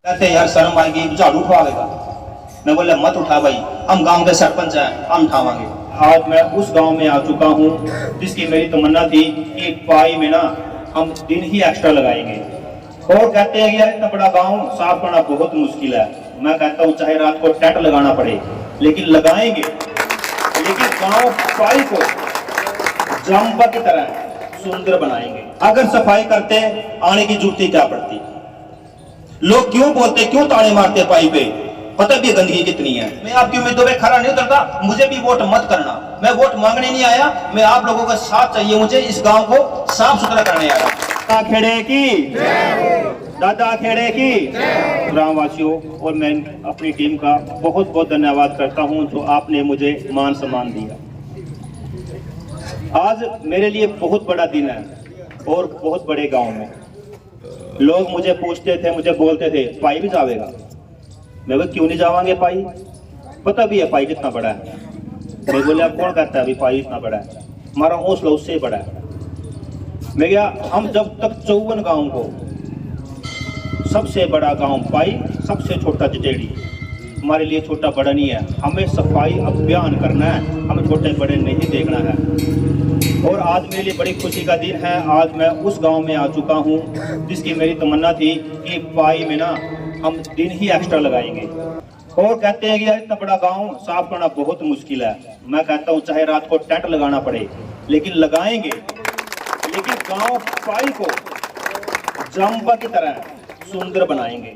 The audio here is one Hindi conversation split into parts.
कहते यार शर्म आएगी, झाड़ू उठवाएगा। मैं बोला मत उठा भाई, हम गांव के सरपंच हैं, हम उठावांगे। आज मैं उस गांव में आ चुका हूं जिसकी मेरी तमन्ना थी कि पाई में ना हम दिन ही एक्स्ट्रा लगाएंगे। और कहते हैं कि यार इतना बड़ा गांव साफ करना बहुत मुश्किल है। मैं कहता हूं चाहे रात को टेंट लगाना पड़े लेकिन लगाएंगे। लेकिन गांव पाई को जंपा की तरह सुंदर बनाएंगे। अगर सफाई करते आने की जरूरत क्या पड़ती। लोग क्यों बोलते, क्यों ताने मारते पाई पे, पता भी गंदगी कितनी है। मैं आपकी उम्मीदों में खरा नहीं उतरता, मुझे भी वोट मत करना। मैं वोट मांगने नहीं आया, मैं आप लोगों का साथ चाहिए। मुझे इस गांव को साफ सुथरा करने आया। दादा खेड़े की, दादा खेड़े की ग्रामवासियों और मैं अपनी टीम का बहुत बहुत धन्यवाद करता हूं जो आपने मुझे मान सम्मान दिया। आज मेरे लिए बहुत बड़ा दिन है और बहुत बड़े गांव में लोग मुझे पूछते थे, मुझे बोलते थे पाई भी जावेगा। मैं बोला क्यों नहीं जावांगे पाई, पता भी है पाई कितना बड़ा है। मैं बोले आप कौन कहता है अभी पाई इतना बड़ा है, हमारा हौसला उससे बड़ा है। मैं क्या, हम जब तक 54 गांव को, सबसे बड़ा गांव पाई, सबसे छोटा जटेड़ी, हमारे लिए छोटा बड़ा नहीं है। हमें सफाई अभियान करना है, हमें छोटे बड़े नहीं देखना है। और आज मेरे लिए बड़ी खुशी का दिन है। आज मैं उस गांव में आ चुका हूं जिसकी मेरी तमन्ना थी कि पाई में ना हम दिन ही एक्स्ट्रा लगाएंगे। और कहते हैं कि यार इतना बड़ा गांव साफ करना बहुत मुश्किल है। मैं कहता हूं चाहे रात को टेंट लगाना पड़े लेकिन लगाएंगे। लेकिन गांव पाई को जंपा की तरह सुंदर बनाएंगे।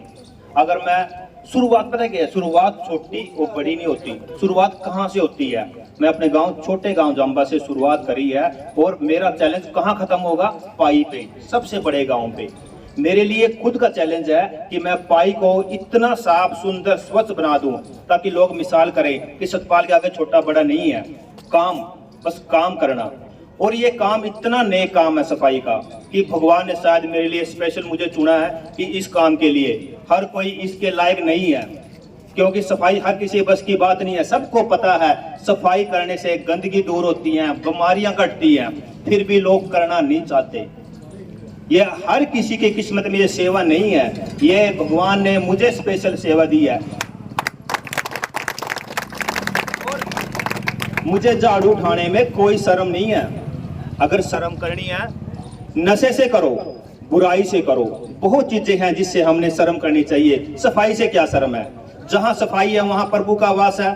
अगर मैं शुरुआत, पता है क्या, शुरुआत छोटी और बड़ी नहीं होती। शुरुआत कहाँ से होती है। मैं अपने गांव, छोटे गांव जाम्बा से शुरुआत करी है और मेरा चैलेंज कहाँ खत्म होगा, पाई पे, सबसे बड़े गांव पे। मेरे लिए खुद का चैलेंज है कि मैं पाई को इतना साफ सुंदर स्वच्छ बना दूं ताकि लोग मिसाल करें कि सतपाल के आगे छोटा बड़ा नहीं है। काम, बस काम करना। और ये काम इतना नेक काम है सफाई का कि भगवान ने शायद मेरे लिए स्पेशल मुझे चुना है कि इस काम के लिए। हर कोई इसके लायक नहीं है क्योंकि सफाई हर किसी बस की बात नहीं है। सबको पता है सफाई करने से गंदगी दूर होती है, बीमारियां घटती हैं, फिर भी लोग करना नहीं चाहते। ये हर किसी की किस्मत में ये सेवा नहीं है, ये भगवान ने मुझे स्पेशल सेवा दी है। और मुझे झाड़ू उठाने में कोई शर्म नहीं है। अगर शर्म करनी है, नशे से करो, बुराई से करो। बहुत चीजें हैं जिससे हमने शर्म करनी चाहिए। सफाई से क्या शर्म है। जहां सफाई है वहां प्रभु का वास है।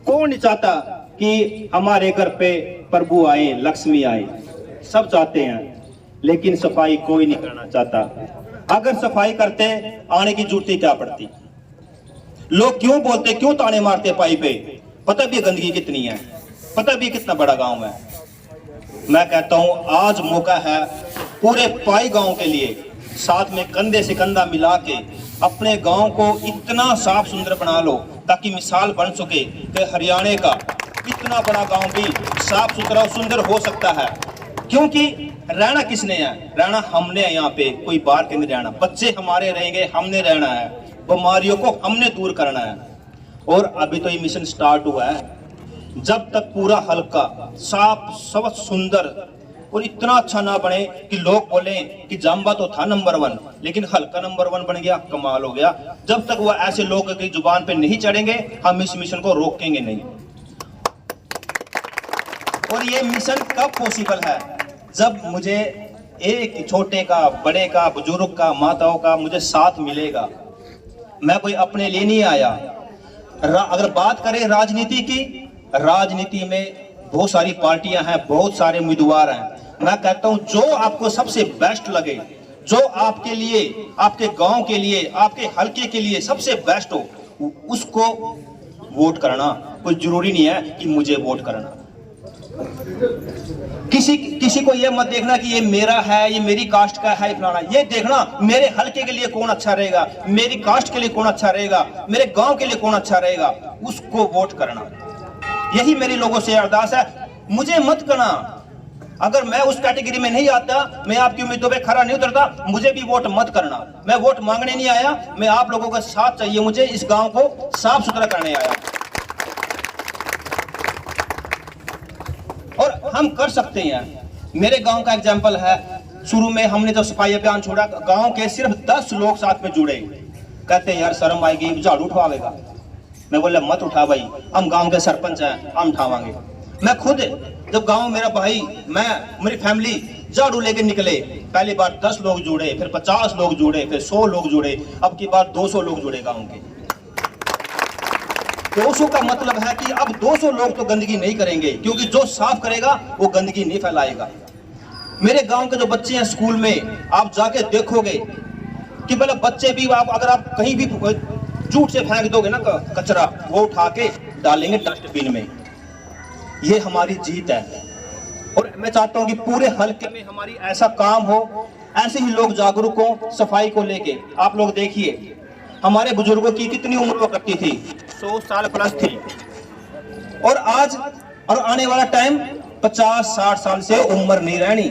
कौन नहीं चाहता कि हमारे घर पे प्रभु आए, लक्ष्मी आए, सब चाहते हैं। लेकिन सफाई कोई नहीं करना चाहता। अगर सफाई करते आने की जरूरत क्या पड़ती। लोग क्यों बोलते, क्यों ताने मारते पाई पे, पता भी गंदगी कितनी है, पता भी कितना बड़ा गांव है। मैं कहता हूं आज मौका है पूरे पाई गांव के लिए, साथ में कंधे से कंधा मिला के अपने गांव को इतना साफ सुंदर बना लो ताकि मिसाल बन सके कि हरियाणा का इतना बड़ा गांव भी साफ सुथरा और सुंदर हो सकता है। क्योंकि रहना किसने है, रहना हमने है। यहाँ पे कोई बाहर के नहीं रहना, बच्चे हमारे रहेंगे, हमने रहना है, बीमारियों को हमने दूर करना है। और अभी तो ये मिशन स्टार्ट हुआ है। जब तक पूरा हल्का साफ स्वच्छ सुंदर और इतना अच्छा ना बने कि लोग बोले कि जाम्बा तो था नंबर 1 लेकिन हल्का नंबर 1 बन गया, कमाल हो गया। जब तक वो ऐसे लोग की जुबान पे नहीं चढ़ेंगे हम इस मिशन को रोकेंगे नहीं। और ये मिशन कब पॉसिबल है, जब मुझे एक छोटे का, बड़े का, बुजुर्ग का, माताओं का मुझे साथ मिलेगा। मैं कोई अपने लिए नहीं आया। अगर बात करें राजनीति की, राजनीति में बहुत सारी पार्टियां हैं, बहुत सारे उम्मीदवार हैं। मैं कहता हूं जो आपको सबसे बेस्ट लगे, जो आपके लिए, आपके गांव के लिए, आपके हलके के लिए सबसे बेस्ट हो, उसको वोट करना। कोई जरूरी नहीं है कि मुझे वोट करना। किसी को ये मत देखना कि ये मेरा है, ये मेरी कास्ट का है, फलाना। ये देखना मेरे हलके के लिए कौन अच्छा रहेगा, मेरी कास्ट के लिए कौन अच्छा रहेगा, मेरे गांव के लिए कौन अच्छा रहेगा, उसको वोट करना। यही मेरी लोगों से अरदास है। मुझे मत करना। अगर मैं उस कैटेगरी में नहीं आता, मैं आपकी उम्मीदों पे खरा नहीं उतरता, मुझे भी वोट मत करना। मैं वोट मांगने नहीं आया, मैं आप लोगों का साथ चाहिए। मुझे इस गांव को साफ सुथरा करने आया और हम कर सकते हैं। मेरे गांव का एग्जाम्पल है। शुरू में हमने जब सफाई अभियान छोड़ा, गांव के सिर्फ 10 लोग साथ में जुड़े। कहते हैं यार शर्म आएगी, झाड़ू उठवाएगा। मैं बोला मत उठा भाई, हम गांव के सरपंच हैं, हम उठावांगे। मैं खुद जब गांव मेरा भाई, मैं मेरी फैमिली झाड़ू लेके निकले, पहली बार 10 लोग जुड़े, फिर 50 लोग जुड़े, फिर 100 लोग जुड़े, अब की बार 200 लोग जुड़े गांव के। 200 का मतलब है कि अब 200 लोग तो गंदगी नहीं करेंगे, क्योंकि जो साफ करेगा वो गंदगी नहीं फैलाएगा। मेरे गांव के जो बच्चे हैं स्कूल में, आप जाके देखोगे कि पहले बच्चे भी, आप अगर आप कहीं भी जूठ से फेंक दोगे ना कचरा, वो उठा के डालेंगे डस्टबिन में। ये हमारी जीत है और मैं चाहता हूं कि पूरे हल्के में हमारी ऐसा काम हो, ऐसे ही लोग जागरूक हो सफाई को लेके। आप लोग देखिए हमारे बुजुर्गों की कितनी उम्र हुआ करती थी, 100 साल प्लस थी, और आज और आने वाला टाइम 50-60 साल से उम्र नहीं रहनी।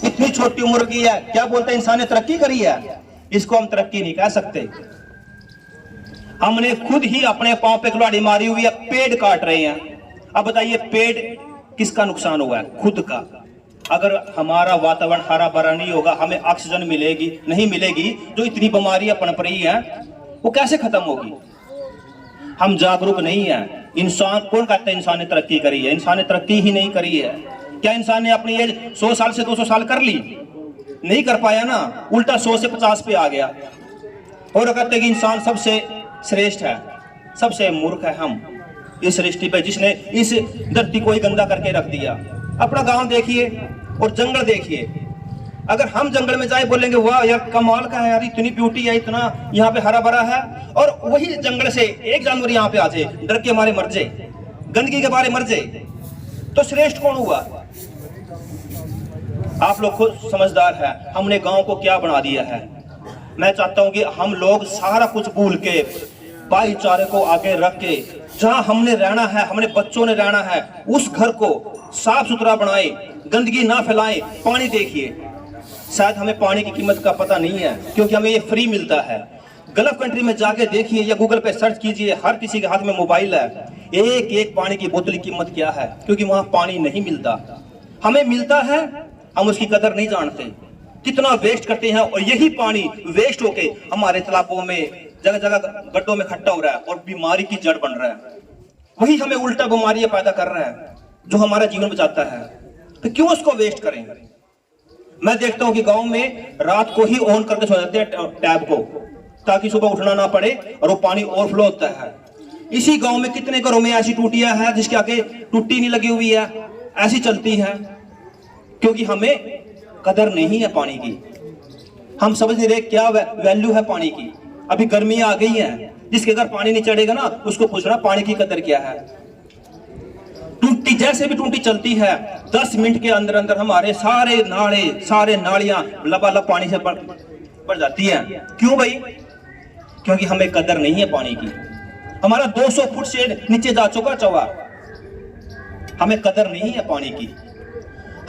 इतनी छोटी उम्र की है, क्या बोलते हैं इंसान ने तरक्की करी है? इसको हम तरक्की नहीं कह सकते। हमने खुद ही अपने पांव पे कुल्हाड़ी मारी हुई है, पेड़ काट रहे हैं। अब बताइए पेड़ किसका नुकसान हुआ है? खुद का। अगर हमारा वातावरण हरा भरा नहीं होगा, हमें ऑक्सीजन मिलेगी नहीं मिलेगी, जो इतनी बीमारियां पनप रही हैं वो कैसे खत्म होगी? हम जागरूक नहीं है। इंसान, कौन कहता है इंसान ने तरक्की करी है? इंसान ने तरक्की ही नहीं करी है। क्या इंसान ने अपनी एज 100 साल से 200 साल कर ली? नहीं कर पाया ना, उल्टा 100 से 50 पे आ गया। और कहते हैं कि इंसान सबसे श्रेष्ठ है, सबसे मूर्ख है हम इस सृष्टि पे, जिसने इस धरती को ही गंदा करके रख दिया। अपना गांव देखिए और जंगल देखिए। अगर हम जंगल में जाए बोलेंगे वाह यार कमाल का है यार, इतनी ब्यूटी है, इतना यहाँ पे हरा भरा है, और वही जंगल से एक जानवर यहाँ पे आ जाए, डर के मारे मर जाए, गंदगी के मारे मर जाए, तो श्रेष्ठ कौन हुआ? आप लोग खुद समझदार है, हमने गांव को क्या बना दिया है। मैं चाहता हूं कि हम लोग सारा कुछ भूल के भाईचारे को आगे रख के, जहां हमने रहना है, हमने बच्चों ने रहना है, उस घर को साफ सुथरा बनाए, गंदगी ना फैलाएं। पानी देखिए, शायद हमें पानी की कीमत का पता नहीं है, क्योंकि हमें ये फ्री मिलता है। गल्फ कंट्री में जाके देखिए या गूगल पे सर्च कीजिए, हर किसी के हाथ में मोबाइल है। एक एक पानी की बोतल की कीमत क्या है, क्योंकि वहां पानी नहीं मिलता। हमें मिलता है, हम उसकी कदर नहीं जानते, कितना वेस्ट करते हैं, और यही पानी वेस्ट होके हमारे तालाबों में, जगह जगह गड्ढों में इकट्ठा हो रहा है और बीमारी की जड़ बन रहा है। वही हमें उल्टा बीमारियां पैदा कर रहा है, जो हमारा जीवन बचाता है। तो क्यों उसको वेस्ट करें? मैं देखता हूं कि गांव में रात को ही ऑन करके सो जाते हैं टैब को, ताकि सुबह उठना ना पड़े, और वो पानी ओवरफ्लो होता है। इसी गांव में कितने घरों में ऐसी टूटियां हैं जिसके आगे टूटी नहीं लगी हुई है, ऐसी चलती है, क्योंकि हमें कदर नहीं है पानी की। हम समझ नहीं रहे क्या वैल्यू है पानी की। अभी गर्मियां आ गई हैं, जिसके घर पानी नहीं चढ़ेगा ना, उसको पूछना पानी की कदर क्या है। टूटी जैसे भी टूटी चलती है, 10 मिनट के अंदर अंदर हमारे सारे नाले, सारे नालियां लबालब पानी से भर जाती हैं। क्यों भाई? क्योंकि हमें कदर नहीं है पानी की। हमारा 200 फुट से नीचे जा चुका चौवा, हमें कदर नहीं है पानी की।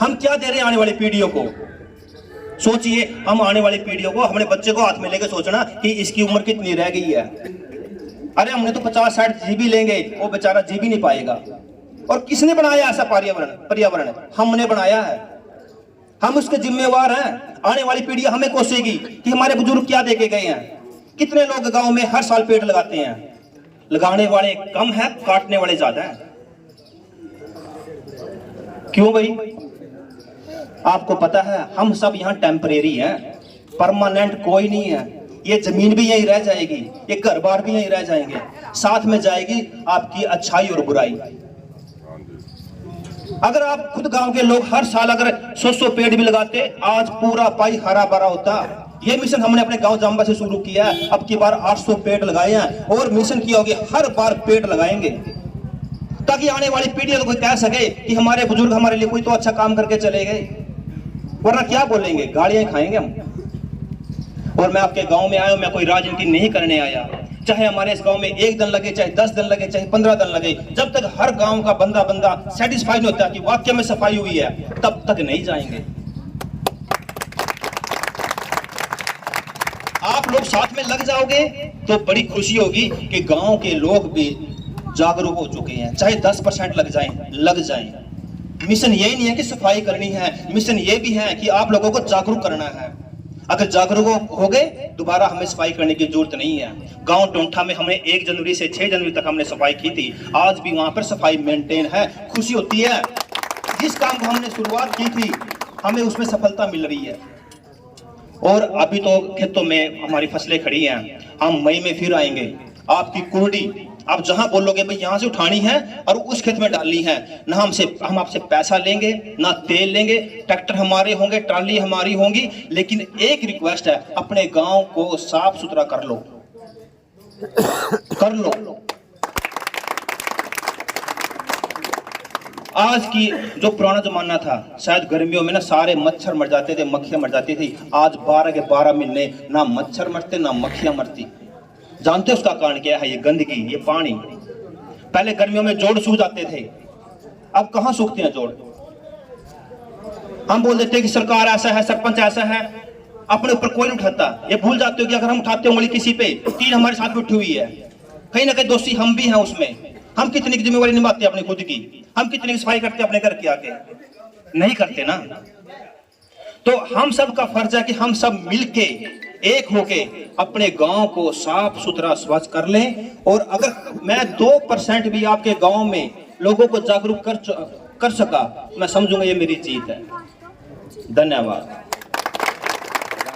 हम क्या दे रहे हैं आने वाली पीढ़ियों को? सोचिए, हम आने वाली पीढ़ियों को, अपने बच्चे को हाथ में लेकर सोचना कि इसकी उम्र कितनी रह गई है। अरे हमने तो 50-60 जी भी लेंगे, वो बेचारा जी भी नहीं पाएगा। और किसने बनाया ऐसा पर्यावरण? हमने बनाया है, हम उसके जिम्मेवार हैं। आने वाली पीढ़ी हमें कोसेगी कि हमारे बुजुर्ग क्या देके गए हैं। कितने लोग गांव में हर साल पेड़ लगाते हैं? लगाने वाले कम है, काटने वाले ज्यादा है। क्यों भाई? आपको पता है हम सब यहाँ टेम्परेरी हैं, परमानेंट कोई नहीं है। ये जमीन भी यहीं रह जाएगी, ये घर बार भी यहीं रह जाएंगे, साथ में जाएगी आपकी अच्छाई और बुराई। अगर आप खुद गांव के लोग हर साल अगर 100 पेड़ भी लगाते, आज पूरा पाई हरा भरा होता। ये मिशन हमने अपने गांव जाम्बा से शुरू किया है, अब की बार 800 पेड़ लगाए हैं, और मिशन किया होगी हर बार पेड़ लगाएंगे, ताकि आने वाली पीढ़ी को कोई कह सके कि हमारे बुजुर्ग हमारे लिए कोई तो अच्छा काम करके चले गए। वरना क्या बोलेंगे? गालियां खाएंगे हम। और मैं आपके गांव में आया हूं, मैं कोई राजनीति नहीं करने आया। चाहे हमारे इस गांव में 1 दिन लगे, चाहे 10 दिन लगे, चाहे 15 दिन लगे, जब तक हर गांव का बंदा सेटिस्फाई नहीं होता कि वाकई में सफाई हुई है, तब तक नहीं जाएंगे। आप लोग साथ में लग जाओगे तो बड़ी खुशी होगी कि गांव के लोग भी जागरूक हो चुके हैं। चाहे 10% लग जाएं। मिशन यही नहीं है कि सफाई करनी है, मिशन ये भी है कि आप लोगों को जागरूक करना है। अगर जागरूक हो गए, दोबारा हमें सफाई करने की जरूरत नहीं है। गांव टोंठा में हमने 1 जनवरी से 6 जनवरी तक हमने सफाई की थी, आज भी वहां पर सफाई मेंटेन है। खुशी होती है, जिस काम को हमने शुरुआत की थी हमें उसमें सफलता मिल रही है। और अभी तो खेतों में हमारी फसलें खड़ी हैं, हम मई में फिर आएंगे। आपकी कुंडी आप जहां बोलोगे भाई यहां से उठानी है और उस खेत में डालनी है, ना हम आपसे पैसा लेंगे, ना तेल लेंगे, ट्रैक्टर हमारे होंगे, ट्राली हमारी होंगी। लेकिन एक रिक्वेस्ट है, अपने गांव को साफ सुथरा कर लो, कर लो। आज की जो पुराना जमाना था, शायद गर्मियों में ना सारे मच्छर मर जाते थे, मक्खियां मर जाती थी। आज 12 के 12 महीने ना मच्छर मरते ना मक्खियां मरती। जानते हो उसका कारण क्या है? ये गंदगी, ये पानी। पहले गर्मियों में जोड़ सूख जाते थे, अब कहां सूखते हैं जोड़? हम बोल देते हैं कि सरकार ऐसा है, सरपंच ऐसा है, अपने ऊपर कोई नहीं उठाता। ये भूल जाते हो कि अगर हम उठाते हो उंगली किसी पे, 3 हमारे साथ उठी हुई है, कहीं ना कहीं दोषी हम भी हैं उसमें। हम कितनी जिम्मेवारी निभाते हैं अपनी खुद की? हम कितनी सफाई करते हैं अपने घर के आके? नहीं करते ना। तो हम सब का फर्ज है कि हम सब मिलके एक होके अपने गांव को साफ सुथरा स्वच्छ कर लें। और अगर मैं 2% भी आपके गांव में लोगों को जागरूक कर सका, मैं समझूंगा ये मेरी जीत है। धन्यवाद।